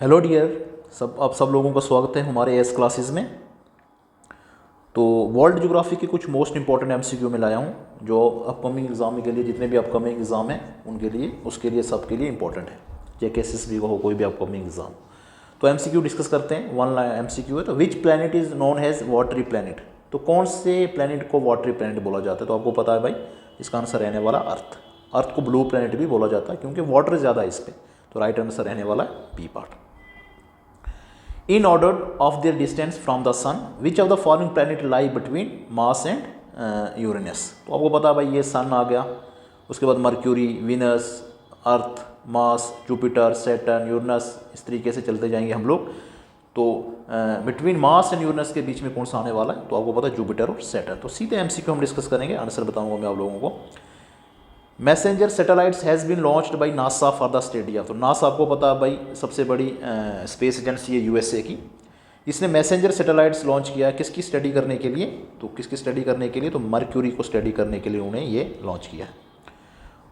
Hello dear, आप सब लोगों का स्वागत है हमारे एस क्लासेस में। तो वर्ल्ड ज्योग्राफी के कुछ मोस्ट इंपॉर्टेंट एमसीक्यू में लाया हूँ जो अपकमिंग एग्ज़ाम के लिए, जितने भी अपकमिंग एग्ज़ाम हैं उनके लिए, उसके लिए सबके लिए इंपॉर्टेंट है, चाहे केसेस भी हो कोई भी अपकमिंग एग्ज़ाम। तो एमसीक्यू डिस्कस करते हैं। वन एमसीक्यू है, तो which planet is known as watery planet. तो कौन से प्लैनेट को वाटरी प्लैनेट बोला जाता है? तो आपको पता है भाई, इसका आंसर रहने वाला अर्थ। अर्थ को ब्लू प्लैनेट भी बोला जाता है क्योंकि वाटर ज़्यादा है इस पर। तो राइट आंसर रहने वाला है B part. In order of their distance from the sun, which of the following planet lie between Mars and Uranus? तो आपको पता है भाई, ये सन आ गया, उसके बाद मर्क्यूरी, विनस, अर्थ, मार्स, जुपिटर, सैटर्न, यूरेनस, इस तरीके से चलते जाएंगे हम लोग। तो बिटवीन मार्स एंड यूरेनस के बीच में कौन सा आने वाला है? तो आपको पता है जुपिटर और सैटर्न। तो सीधे एमसीक्यू हम डिस्कस करेंगे, आंसर बताऊंगा मैं आप लोगों को। Messenger satellites has been launched by NASA for the study of. तो नासा आपको पता है भाई, सबसे बड़ी स्पेस एजेंसी है यूएसए की। इसने मैसेंजर सैटेलाइट्स लॉन्च किया है किसकी स्टडी करने के लिए? तो किसकी स्टडी करने के लिए? तो मर्क्यूरी को स्टडी करने के लिए उन्हें ये लॉन्च किया है।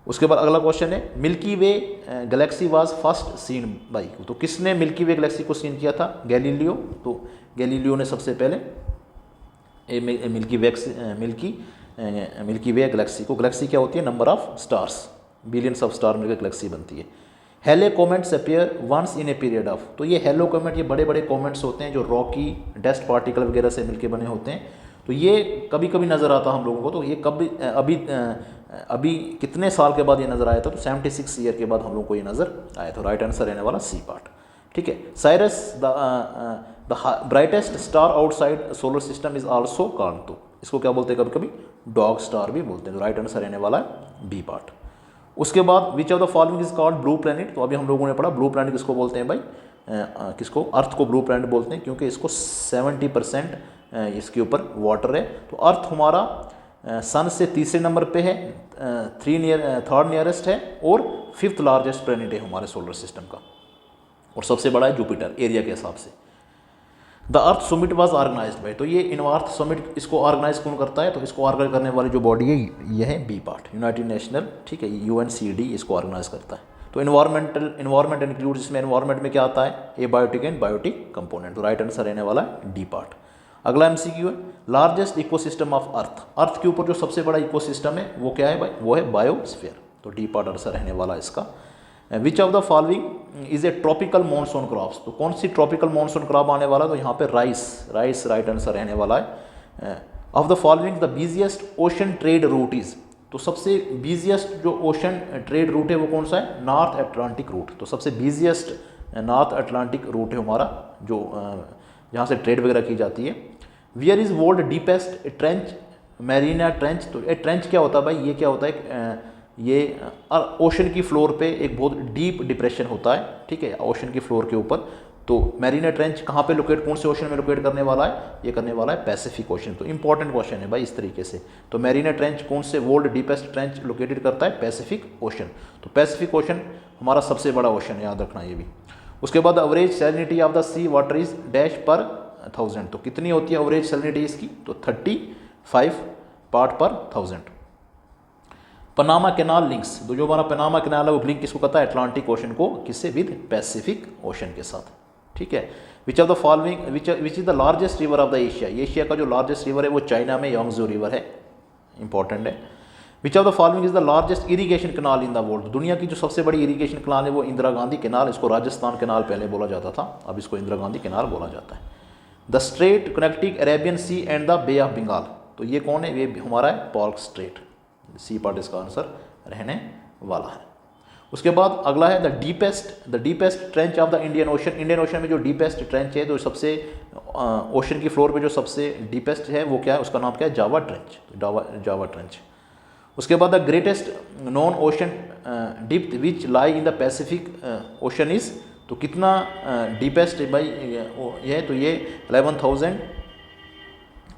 उसके बाद अगला क्वेश्चन है, milky way galaxy was first seen by. तो किसने मिल्की वे गैलेक्सी को सीन किया था? गैलीलियो। तो गैलीलियो ने सबसे पहले मिल्की वे गैलेक्सी को, गैलेक्सी क्या होती है? Number of stars, billions of star मिलकर गैलेक्सी बनती है। Halley comets appear once in a period of. तो ये हेलो कॉमेट, ये बड़े बड़े कॉमेट्स होते हैं जो रॉकी डस्ट पार्टिकल वगैरह से मिलके बने होते हैं। तो ये कभी कभी नज़र आता हम लोगों को। तो ये कभी अभी कितने साल के बाद ये नज़र आया था? तो 76 ईयर के बाद हम लोग को ये नज़र आया था। राइट आंसर रहने वाला सी पार्ट। ठीक है। Sirius the brightest star outside solar system is also called. तो इसको क्या बोलते हैं? कभी कभी डॉग स्टार भी बोलते हैं। तो राइट आंसर रहने वाला है बी पार्ट। उसके बाद which of the following is called blue planet. तो अभी हम लोगों ने पढ़ा ब्लू प्लैनेट किसको बोलते हैं भाई? किसको? अर्थ को ब्लू प्लैनेट बोलते हैं क्योंकि इसको 70% इसके ऊपर वाटर है। तो अर्थ हमारा सन से तीसरे नंबर पे है, थर्ड नियरेस्ट है और फिफ्थ लार्जेस्ट प्लैनेट है हमारे सोलर सिस्टम का, और सबसे बड़ा है जुपिटर एरिया के हिसाब से। The earth summit was organised by. तो ये इन अर्थ समिट इसको ऑर्गेनाइज कौन करता है? तो इसको ऑर्गेनाइज करने वाली जो बॉडी है ये है बी पार्ट, यूनाइटेड नेशनल। ठीक है, UNCD इसको ऑर्गेनाइज करता है। तो इन्वायरमेंट इंक्लूड, इसमें इन्वायरमेंट में क्या आता है? ए बायोटिक एंड बायोटिक कंपोनेंट। तो राइट आंसर रहने वाला है डी पार्ट। अगला MCQ है, लार्जेस्ट इकोसिस्टम ऑफ अर्थ। अर्थ के ऊपर जो सबसे बड़ा इकोसिस्टम है वो क्या है भाई? वो है बायोस्फीयर। तो डी पार्ट आंसर रहने वाला इसका। विच of the following is a tropical monsoon crops. तो कौन सी ट्रॉपिकल मॉनसून क्रॉप आने वाला? तो यहाँ पे राइस राइट आंसर रहने वाला है। Of the following the busiest ocean trade route is. तो सबसे बिजिएस्ट जो ओशन ट्रेड रूट है वो कौन सा है? North Atlantic route. तो सबसे बिजिएस्ट नॉर्थ अटलांटिक रूट है हमारा, जो जहाँ से ट्रेड वगैरह की जाती है। Where is world deepest trench? Mariana trench. तो ये ट्रेंच क्या होता है भाई? ये क्या होता है? ये ओशन की फ्लोर पे एक बहुत डीप डिप्रेशन होता है। ठीक है, ओशन की फ्लोर के ऊपर। तो मैरीना ट्रेंच कहाँ पे लोकेट, कौन से ओशन में लोकेट करने वाला है? ये करने वाला है पैसिफिक ओशन। तो इंपॉर्टेंट क्वेश्चन है भाई इस तरीके से। तो मैरीना ट्रेंच कौन से वर्ल्ड डीपेस्ट ट्रेंच लोकेटेड करता है? Pacific ocean. तो पैसिफिक ओशन हमारा सबसे बड़ा ओशन है, याद रखना ये भी। उसके बाद average salinity of the sea water is dash per 1000। तो कितनी होती है एवरेज सैलिनिटी इसकी? तो 35 पार्ट पर 1000। पनामा कैनाल लिंक्स, तो जो हमारा पनामा कैनाल है वो लिंक किसको करता है? अटलांटिक ओशन को, किससे? विद पैसिफिक ओशन के साथ। ठीक है। विच of the following which is the largest river of the Asia. Asia का जो लार्जेस्ट रिवर है वो चाइना में यांगजू रिवर है, इंपॉर्टेंट है। विच of the following is the largest irrigation canal in the world. दुनिया की जो सबसे बड़ी इरीगेशन कैनाल है वो इंदिरा गांधी कैनाल। इसको राजस्थान कैनाल पहले बोला जाता था, अब इसको इंदिरा गांधी कैनाल बोला जाता है। The strait connecting Arabian Sea and the Bay of Bengal. तो ये कौन है? ये हमारा है पॉर्क स्ट्रेट। सी पार्ट इसका आंसर रहने वाला है। उसके बाद अगला है the deepest trench of the Indian Ocean. Indian Ocean में जो डीपेस्ट ट्रेंच है, तो सबसे ओशन की फ्लोर पे जो सबसे डीपेस्ट है वो क्या है? उसका नाम क्या है? Java trench. Java trench. उसके बाद the greatest non ocean depth which lie in the Pacific ocean is. तो कितना डीपेस्ट भाई ये है? तो ये 11,000।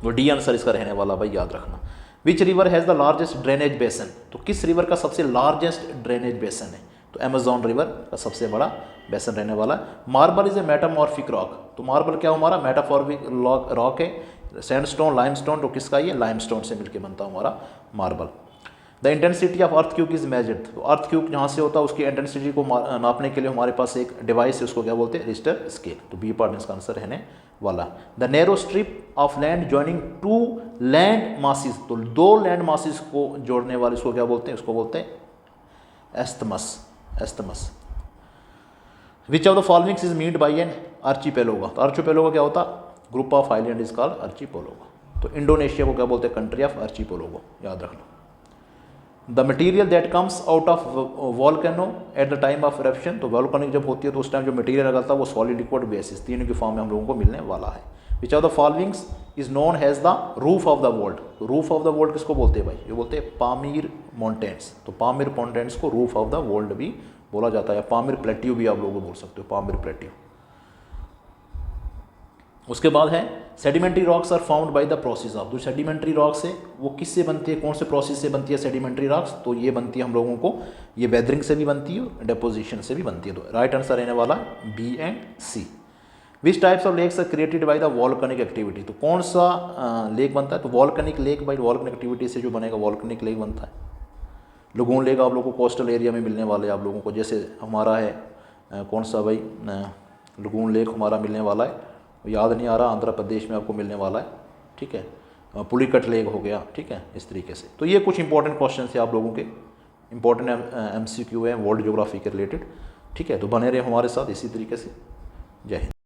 वो डी आंसर इसका रहने वाला भाई, याद रखना। Which river has the largest drainage बेसन। तो किस रिवर का सबसे लार्जेस्ट ड्रेनेज बेसन है? तो अमेजॉन रिवर का सबसे बड़ा बेसन रहने वाला है। Marble is a metamorphic rock. तो मार्बल क्या हमारा? मेटामॉर्फिक रॉक है। सैंडस्टोन, लाइमस्टोन, तो किसका? ये लाइमस्टोन से मिलकर बनता है हमारा marble. The intensity of earth quick is measured, तो अर्थ क्यूक जहाँ से होता है उसकी इंटेंसिटी को नापने के लिए हमारे पास एक डिवाइस है, उसको क्या बोलते हैं, रिश्टर स्केल। तो बी पार्ट इसका आंसर रहने वाला। The narrow strip of land joining two land masses, तो दो लैंड मासिस को जोड़ने वाले इसको क्या बोलते हैं, उसको बोलते हैं isthmus, isthmus. Which of the following is meant by an archipelago, तो आर्चीपेलोगा क्या होता, group of island is called archipelago. तो इंडोनेशिया को क्या बोलते हैं, कंट्री ऑफ आर्चीपेलोगो, याद रख लो। The material that comes out of volcano at the time of eruption, तो वॉल्केनिक जब होती है तो उस टाइम जो मटीरियल निकलता है वो सॉलिड, लिक्विड, गैसेस, तीनों की फॉर्म में हम लोगों को मिलने वाला है। विच of the following is known has the roof of the world, तो रूफ ऑफ द वर्ल्ड किसको बोलते हैं भाई, ये बोलते हैं पामीर माउंटेन्स, तो पामीर माउंटेन्स को रूफ ऑफ द वर्ल्ड भी बोला जाता है, पामीर प्लेट्यू भी आप लोग बोल सकते हो, पामीर प्लेट्यू। उसके बाद है sedimentary rocks are found by the process of, जो सेडिमेंट्री रॉक्स है वो किससे बनती है, कौन से प्रोसेस से बनती है सेडिमेंट्री रॉक्स, तो ये बनती है हम लोगों को, ये वेदरिंग से भी बनती है, डेपोजिशन से भी बनती है। तो राइट आंसर रहने वाला B and C. Which types of lakes are created by the volcanic activity, तो कौन सा लेक बनता है, तो volcanic lake by volcanic activity से जो बनेगा वॉल्केनिक लेक बनता है। लगून लेक आप लोगों को कोस्टल एरिया में मिलने वाले आप लोगों को, जैसे हमारा है कौन सा भाई लगून लेक हमारा मिलने वाला है, याद नहीं आ रहा, आंध्र प्रदेश में आपको मिलने वाला है, ठीक है, पुलिकट लेक हो गया, ठीक है, इस तरीके से। तो ये कुछ इंपॉर्टेंट क्वेश्चन थे आप लोगों के, इंपॉर्टेंट MCQ है वर्ल्ड ज्योग्राफी के रिलेटेड, ठीक है। तो बने रहे हमारे साथ इसी तरीके से। जय हिंद।